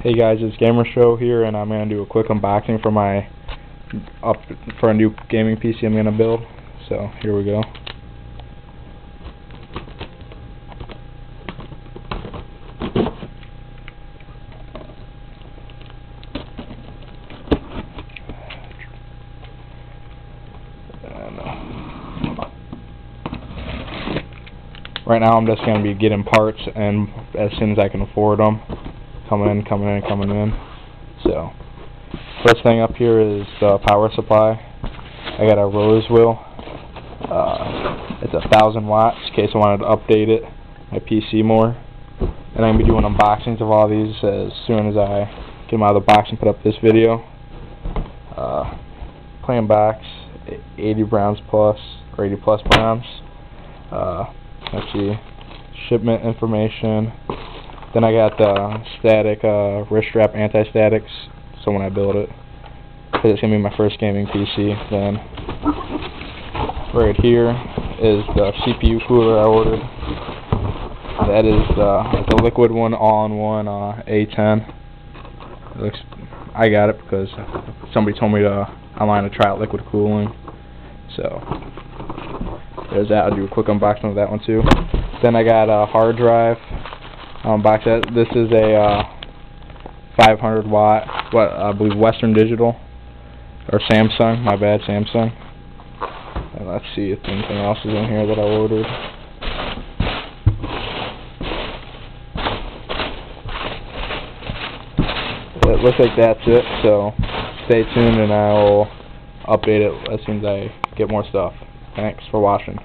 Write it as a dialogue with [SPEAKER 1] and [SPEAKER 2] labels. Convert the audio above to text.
[SPEAKER 1] Hey guys, it's Gamer Show here, and I'm gonna do a quick unboxing for a new gaming PC I'm gonna build. So here we go. Right now I'm just gonna be getting parts, and as soon as I can afford them, coming in. So, first thing up here is the power supply. I got a Rosewill. It's 1,000 watts, in case I wanted to update my PC more. And I'm going to be doing unboxings of all these as soon as I get them out of the box and put up this video. Plain box, 80 browns plus, or 80 plus browns. Let's see, shipment information. Then I got the static wrist strap anti-statics, so when I build it, because it's going to be my first gaming PC. Then right here is the CPU cooler I ordered. That is the liquid one, all-in-one A10. I got it because somebody told me online to try out liquid cooling. So there's that. I'll do a quick unboxing of that one too. Then I got a hard drive. Box set. This is a 500 watt, I believe Western Digital, or Samsung, my bad, Samsung. And let's see if anything else is in here that I ordered. It looks like that's it, so stay tuned and I'll update it as soon as I get more stuff. Thanks for watching.